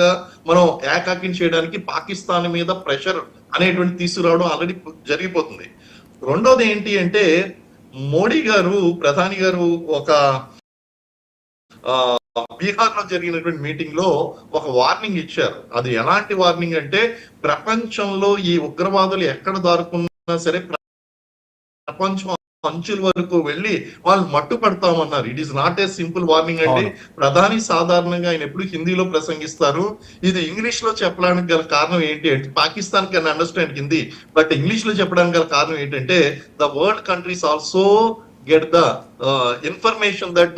గా మనం ఏకాకిని చేయడానికి పాకిస్తాన్ మీద ప్రెషర్ అనేటువంటి తీసుకురావడం ఆల్రెడీ జరిగిపోతుంది. రెండోది ఏంటి అంటే మోడీ గారు, ప్రధాని గారు ఒక బీహార్ లో జరిగినటువంటి మీటింగ్ లో ఒక వార్నింగ్ ఇచ్చారు. అది ఎలాంటి వార్నింగ్ అంటే ప్రపంచంలో ఈ ఉగ్రవాదులు ఎక్కడ దారుకున్నా సరే ప్రపంచం అంచుల వరకు వెళ్ళి వాళ్ళు మట్టు పడతామన్నారు. It is not a simple warning అండి. ప్రధాని సాధారణంగా ఆయన ఎప్పుడు హిందీలో ప్రసంగిస్తారు. ఇది ఇంగ్లీష్ లో చెప్పడానికి గల కారణం ఏంటి అంటే Pakistan can understand Hindi, but English లో చెప్పడానికి గల కారణం ఏంటంటే the world countries also get the information that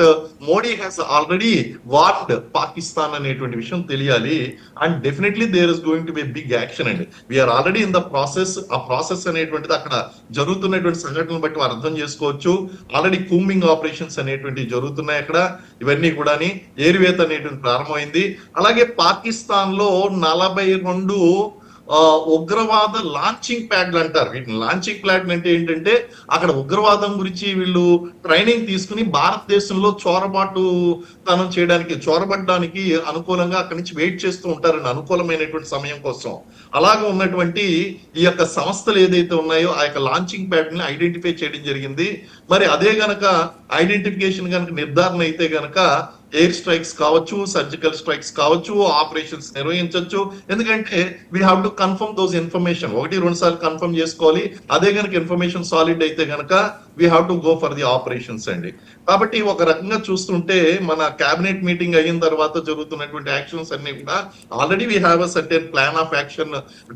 Modi has already warned Pakistan అనేటువంటి విషయం తెలియాలి. And definitely there is going to be big action అండి. We are already in the process. ఆ ప్రాసెస్ అనేటువంటిది అక్కడ జరుగుతున్నటువంటి సంఘటనలు బట్టి వారు అర్థం చేసుకోవచ్చు. ఆల్రెడీ కూమింగ్ ఆపరేషన్స్ అనేటువంటివి జరుగుతున్నాయి అక్కడ. ఇవన్నీ కూడా ఏరివేత అనేటువంటి ప్రారంభమైంది. అలాగే పాకిస్తాన్ లో 42 ఉగ్రవాద లాంచింగ్ ప్యాడ్లు అంటారు. వీటిని లాంచింగ్ ప్యాడ్లు అంటే ఏంటంటే అక్కడ ఉగ్రవాదం గురించి వీళ్ళు ట్రైనింగ్ తీసుకుని భారతదేశంలో చొరబాటుతనం చేయడానికి, చొరబడ్డానికి అనుకూలంగా అక్కడి నుంచి వెయిట్ చేస్తూ ఉంటారండి, అనుకూలమైనటువంటి సమయం కోసం. అలాగే ఉన్నటువంటి ఈ యొక్క సంస్థలు ఏదైతే ఉన్నాయో ఆ యొక్క లాంచింగ్ ప్యాడ్ ని ఐడెంటిఫై చేయడం జరిగింది. మరి అదే గనక ఐడెంటిఫికేషన్ కనుక నిర్ధారణ అయితే గనక ఎయిర్ స్ట్రైక్స్ కావచ్చు, సర్జికల్ స్ట్రైక్స్ కావచ్చు, ఆపరేషన్స్ నిర్వహించవచ్చు. ఎందుకంటే we have to confirm those information. 1-2 సార్లు కన్ఫర్మ్ చేసుకోవాలి. అదే గనక ఇన్ఫర్మేషన్ సాలిడ్ అయితే గనక we have to go for the operations అండి. కాబట్టి ఒక రకంగా చూస్తుంటే మన కేబినెట్ మీటింగ్ అయిన తర్వాత జరుగుతున్నటువంటి యాక్షన్స్ అన్ని కూడా already we have a certain plan of action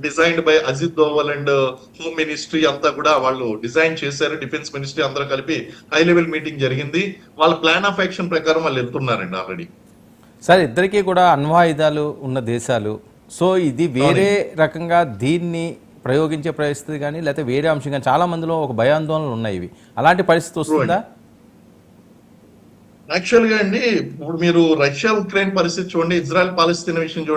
designed by Ajit Doval and home ministry అంతా కూడా వాళ్ళు డిజైన్ చేశారు. డిఫెన్స్ మినిస్ట్రీ అందరూ కలిపి హై లెవెల్ మీటింగ్ జరిగింది. వాళ్ళ ప్లాన్ ఆఫ్ యాక్షన్ ప్రకారం వాళ్ళు వెళ్తున్నారండి ఆల్రెడీ. సార్, ఇద్దరికీ కూడా అణ్వాయుధాలు ఉన్న దేశాలు. సో ఇది వేరే రకంగా దీన్ని ప్రయోగించే పరిస్థితి కానీ లేకపోతే వేరే అంశం కానీ చాలా మందిలో ఒక భయాందోళనలు ఉన్నాయి. ఇవి అలాంటి పరిస్థితి వస్తుందా? యాక్చువల్ గా అండి ఇప్పుడు మీరు రష్యా ఉక్రెయిన్ పరిస్థితి చూడండి, ఇజ్రాయెల్ పాలస్తీనా విషయం చూడండి.